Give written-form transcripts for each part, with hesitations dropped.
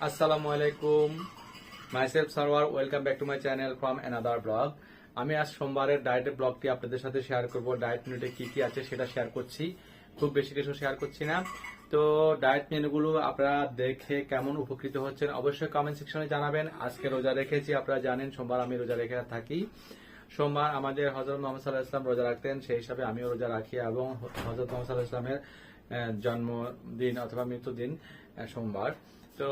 আসসালামু আলাইকুম, myself Sarwar. Welcome back to my channel from another blog. আমি আজ সোমবারের ডায়েটের ব্লগটি আপনাদের সাথে শেয়ার করব। ডায়েট মেনুতে কি কি আছে সেটা শেয়ার করছি, খুব বেশি কিছু শেয়ার করছি না। তো ডায়েট মেনুগুলো আপনারা দেখে কেমন উপকৃত হচ্ছেন অবশ্যই কমেন্ট সেকশনে জানাবেন। আজকে রোজা রেখেছি, আপনারা জানেন সোমবার আমি রোজা রেখে থাকি। সোমবার আমাদের হযরত মুহাম্মদ সাল্লাল্লাহু আলাইহি ওয়াসাল্লাম রোজা রাখতেন, সেই হিসাবে আমিও রোজা রাখি এবং হযরত মুহাম্মদ সাল্লাল্লাহু আলাইহি ওয়াসাল্লামের জন্মদিন অথবা মৃত্যুদিন সোমবার। তো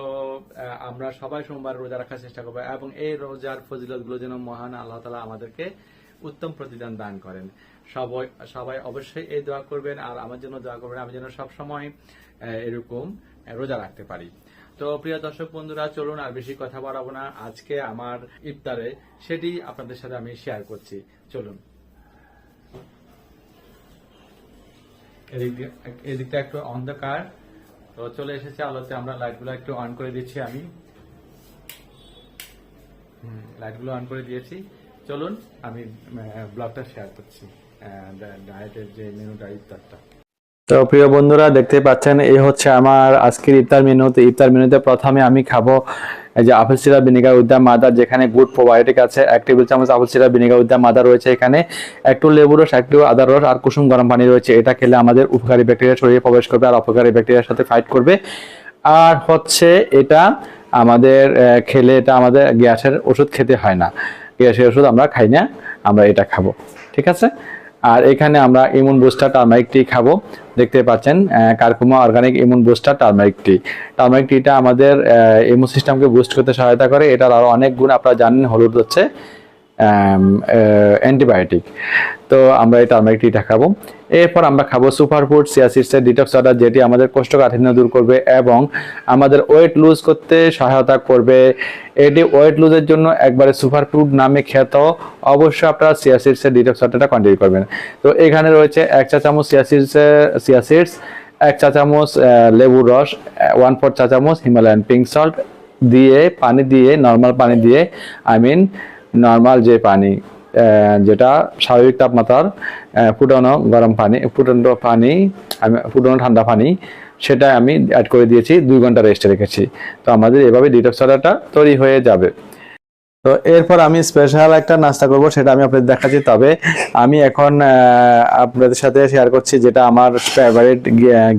আমরা সবাই সোমবার রোজা রাখার চেষ্টা করবো এবং এই রোজার ফজিলতগুলো যেন মহান আল্লাহ তাআলা আমাদেরকে উত্তম প্রতিদান দান করেন। সবাই অবশ্যই এই দোয়া করবেন আর আমার জন্য দোয়া করবেন, আমি যেন সবসময় এরকম রোজা রাখতে পারি। তো প্রিয় দর্শক বন্ধুরা, চলুন আর বেশি কথা বাড়াবো না। আজকে আমার ইফতারে সেটি আপনাদের সাথে আমি শেয়ার করছি। চলুন, এদিকটা একটু অন্ধকার, তো চলে এসেছে আলোতে। আমরা লাইটগুলো একটু অন করে দিচ্ছি। আমি লাইটগুলো অন করে দিয়েছি। চলুন আমি ব্লগটা শেয়ার করছি, ডায়েটের যে মেনুটা, ইফতারটা। তো প্রিয় বন্ধুরা, দেখতে পাচ্ছেন এই হচ্ছে আমার আজকের ইফতার মেনু। তো ইফতার মেনুতে প্রথমে আমি খাবো এই যে apple syrup vinegar with the mother, যেখানে গুড প্রোবায়োটিক আছে। 1 টেবিল চামচ apple syrup vinegar with the mother রয়েছে এখানে, একটু লেবু রস, একটু আদার রস আর কুসুম গরম পানি রয়েছে। এটা খেলে আমাদের উপকারী ব্যাকটেরিয়া শরীরে প্রবেশ করবে আর অপকারী ব্যাকটেরিয়ার সাথে ফাইট করবে। আর হচ্ছে এটা আমাদের খেলে এটা আমাদের গ্যাসের ওষুধ খেতে হয় না, গ্যাসের ওষুধ আমরা খাই না, আমরা এটা খাবো, ঠিক আছে। আর এখানে আমরা ইমিউন বুস্টার টার্মারিক টি খাবো। দেখতে পাচ্ছেন Curcuma organic immune booster turmeric tea. Turmeric টিটা আমাদের ইমিউন সিস্টেমকে বুস্ট করতে সহায়তা করে। এটার আরো অনেক গুণ আপনারা জানেন। হলুদ হচ্ছে অ্যান্টিবায়োটিক। তো আমরা এই টার্মারিক টিটা খাবো। এরপর আমরা খাবো সুপারফুড চিয়া সিডসের ডিটক্স ওয়াটার, যেটি আমাদের কোষ্ঠকাঠিন্য দূর করবে এবং আমাদের ওয়েট লুজ করতে সহায়তা করবে। এটি ওয়েট লুজের জন্য একবারে সুপারফুড নামে খ্যাত। অবশ্যই আপনারা চিয়া সিডসের ডিটক্স ওয়াটারটা কন্টিনিউ করবেন। তো এখানে রয়েছে 1 চা চামচ চিয়া সিডস, 1 চা চামচ লেবুর রস, 1/4 চা চামচ হিমালয়ান পিঙ্ক সল্ট দিয়ে পানি দিয়ে, নর্মাল পানি দিয়ে, নর্মাল যে পানি যেটা স্বাভাবিক তাপমাত্রার ফুটানো গরম পানি, ফুটানো ঠান্ডা পানি, সেটা আমি অ্যাড করে দিয়েছি। 2 ঘন্টা রেস্টে রেখেছি। তো আমাদের এভাবে ডিটক্স ওয়াটারটা তৈরি হয়ে যাবে। তো এরপর আমি স্পেশাল একটা নাস্তা করব, সেটা আমি আপনাদের দেখাচ্ছি। তবে আমি এখন আপনাদের সাথে শেয়ার করছি যেটা আমার ফেভারিট,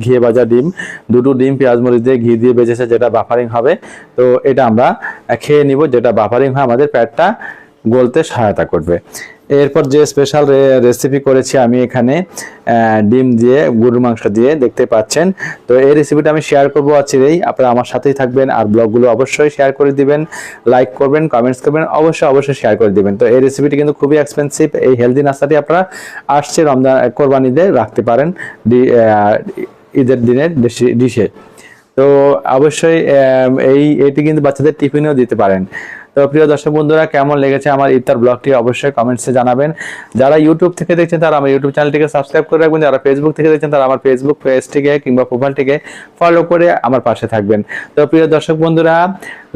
ঘি ভাজা ডিম। 2টো ডিম পেঁয়াজ মরিচ দিয়ে ঘি দিয়ে ভেজেছে, যেটা বাফারিং হবে। তো এটা আমরা খেয়ে নিব, যেটা বাফারিং হয় আমাদের পেটটা গলতে সহায়তা করবে। এরপর যে স্পেশাল রেসিপি করেছি আমি এখানে ডিম দিয়ে, গরুর মাংস দিয়ে, দেখতে পাচ্ছেন। তো এই রেসিপিটা আমি শেয়ার করবো আজকেই। আপনারা আমার সাথেই থাকবেন আর ব্লগগুলো অবশ্যই শেয়ার করে দিবেন, লাইক করবেন, কমেন্টস করবেন, অবশ্যই শেয়ার করে দিবেন। তো এই রেসিপিটি কিন্তু খুবই এক্সপেন্সিভ। এই হেলদি নাস্তাটি আপনারা আসছে রমজান কোরবানিতে রাখতে পারেন ঈদের দিনের ডিশে। তো অবশ্যই এটি কিন্তু বাচ্চাদের টিফিনেও দিতে পারেন। তো প্রিয় দর্শক বন্ধুরা, কেমন লেগেছে আমার ইফতার ব্লগটি অবশ্যই কমেন্টসে জানাবেন। যারা ইউটিউব থেকে দেখছেন তারা আমার ইউটিউব চ্যানেলটিকে সাবস্ক্রাইব করে রাখবেন। যারা ফেসবুক থেকে দেখছেন তারা আমার ফেসবুক পেজটিকে কিংবা প্রোফাইলটিকে ফলো করে আমার পাশে থাকবেন। তো প্রিয় দর্শক বন্ধুরা,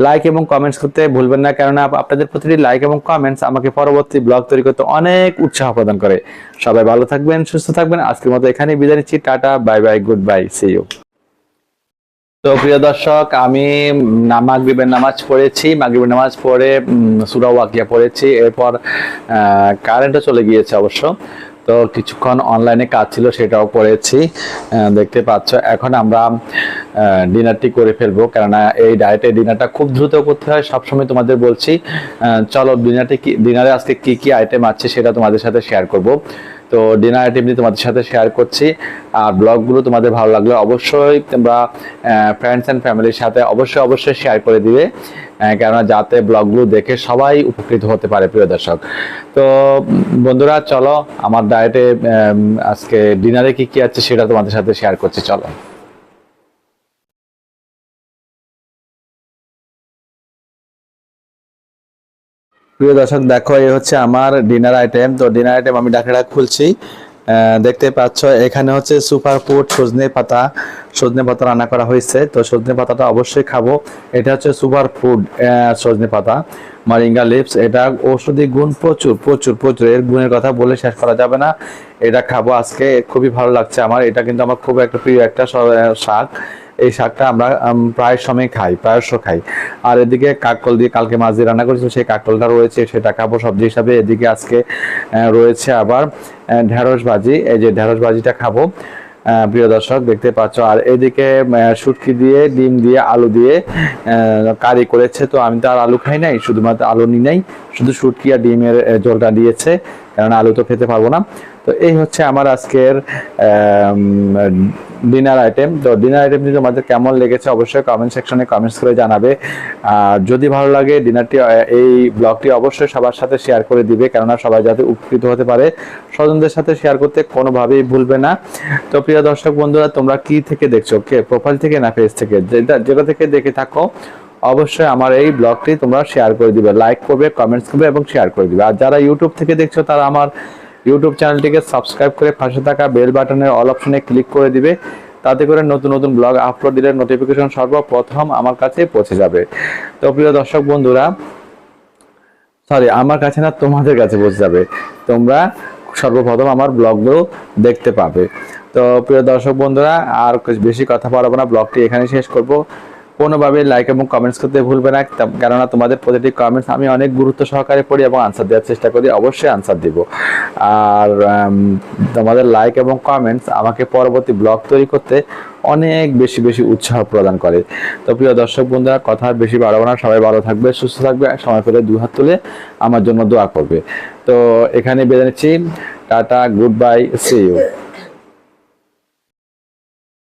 লাইক এবং কমেন্টস করতে ভুলবেন না, কেননা আপনাদের প্রতিটি লাইক এবং কমেন্টস আমাকে পরবর্তী ব্লগ তৈরি করতে অনেক উৎসাহ প্রদান করে। সবাই ভালো থাকবেন, সুস্থ থাকবেন। আজকের মতো এখানেই বিদায় নিচ্ছি। Ta-ta, bye bye, good bye, see you. তো প্রিয় দর্শক, আমি মাগরিবের নামাজ পড়েছি। মাগরিবের নামাজ পড়ে সূরা ওয়াকিয়া পড়েছি। এরপর কারেন্টও চলে গিয়েছে অবশ্য। তো কিছুক্ষণ অনলাইনে কাজ ছিল, সেটাও করেছি, দেখতে পাচ্ছ। এখন আমরা ডিনারটি করে ফেলবো, কেননা এই ডায়েটে ডিনারটা খুব দ্রুত করতে হয়। সবসময় তোমাদের বলছি, চলো ডিনারে আজকে কি কি আইটেম আছে সেটা তোমাদের সাথে শেয়ার করব। তো ডিনার আইটেমটি তোমাদের সাথে শেয়ার করছি। আর ব্লগগুলো তোমাদের ভালো লাগলে অবশ্যই তোমরা ফ্রেন্ডস অ্যান্ড ফ্যামিলির সাথে অবশ্যই শেয়ার করে দিবে, কেননা যাতে ব্লগগুলো দেখে সবাই উপকৃত হতে পারে। প্রিয় দর্শক, তো বন্ধুরা, চলো আমার ডায়েটে আজকে ডিনারে কি কি আছে সেটা তোমাদের সাথে শেয়ার করছি। চলো। প্রিয় দর্শক, দেখো এই হচ্ছে আমার ডিনার আইটেম। তো ডিনার আইটেম আমি ডাকটা খুলছি। দেখতে পাচ্ছ এখানে হচ্ছে সুপারফুড সজনে পাতা রান্না করা হয়েছে। তো সজনে পাতাটা অবশ্যই খাবো। এটা হচ্ছে সুপারফুড সজনে পাতা, মরিঙ্গা লিভস। এটা ঔষধি গুণ প্রচুর। এর গুণের কথা বলে শেষ করা যাবে না। এটা খাবো আজকে, খুবই ভালো লাগছে আমার। এটা কিন্তু আমার খুব একটা প্রিয় একটা শাক। এই শাকটা আমরা প্রায় সময় খাই, প্রায়শ খাই। আর এদিকে কাককল দিয়ে কালকে মাছ দিয়ে রান্না করেছিল, সেই কাককলটা রয়েছে, সেটা খাবো সবজি হিসাবে। এদিকে আজকে রয়েছে আবার ঢেঁড়স ভাজি, এই যে ঢেঁড়স ভাজিটা খাবো প্রিয় দর্শক দেখতে পাচ্ছ। আর এদিকে শুটকি দিয়ে, ডিম দিয়ে, আলু দিয়ে কারি করেছে। তো আমি তো আর আলু খাই নাই, শুধুমাত্র আলু নি নাই, শুধু শুটকি আর ডিমের ঝোলটা দিয়েছে, কারণ আলু তো খেতে পারবো না। তো এই হচ্ছে আমার আজকের ডিনার আইটেম। তো ডিনার আইটেমটি তোমাদের কেমন লেগেছে অবশ্যই কমেন্ট সেকশনে কমেন্টস করে জানাবে। আর যদি ভালো লাগে ডিনারটি, এই ব্লগটি অবশ্যই সবার সাথে শেয়ার করে দিবে, কেননা সবাই যাতে উপকৃত হতে পারে। স্বজনদের সাথে শেয়ার করতে কোনোভাবেই ভুলবে না। তো প্রিয় দর্শক বন্ধুরা, তোমরা কি থেকে দেখছো, কে প্রোফাইল থেকে না পেজ থেকে, যেটা থেকে দেখে থাকো অবশ্যই আমার এই ব্লগটি তোমরা শেয়ার করে দিবে, লাইক করবে, কমেন্টস করবে এবং শেয়ার করে দিবে। আর যারা ইউটিউব থেকে দেখছো তারা আমার ইউটিউব চ্যানেলটিকে সাবস্ক্রাইব করে পাশে থাকা বেল বাটনের অল অপশনে ক্লিক করে দিবে, তাতে করে নতুন নতুন ব্লগ আপলোড দিলে নোটিফিকেশন সর্বপ্রথম আমার কাছে পৌঁছে যাবে। তো প্রিয় দর্শক বন্ধুরা, সরি আমার কাছে না, তোমাদের কাছে পৌঁছে যাবে, তোমরা সর্বপ্রথম আমার ব্লগগুলো দেখতে পাবে। তো প্রিয় দর্শক বন্ধুরা, আর বেশি কথা বলবো না, ব্লগটি এখানে শেষ করব। কোনোভাবে লাইক এবং কমেন্টস করতে ভুলবে না, কেননা তোমাদের প্রতিটি কমেন্টস আমি অনেক গুরুত্ব সহকারে পড়ি এবং আনসার দেওয়ার চেষ্টা করি, অবশ্যই আনসার দিব। আর তোমাদের লাইক এবং কমেন্টস আমাকে পরবর্তী ব্লগ তৈরি করতে অনেক বেশি বেশি উৎসাহ প্রদান করে। তো প্রিয় দর্শক বন্ধুরা, কথা বেশি বাড়াবো না, সবাই ভালো থাকবে, সুস্থ থাকবে, সময় পেলে 2 হাত তুলে আমার জন্য দোয়া করবে। তো এখানে বিদায় নিচ্ছি, ta-ta, good bye, see you.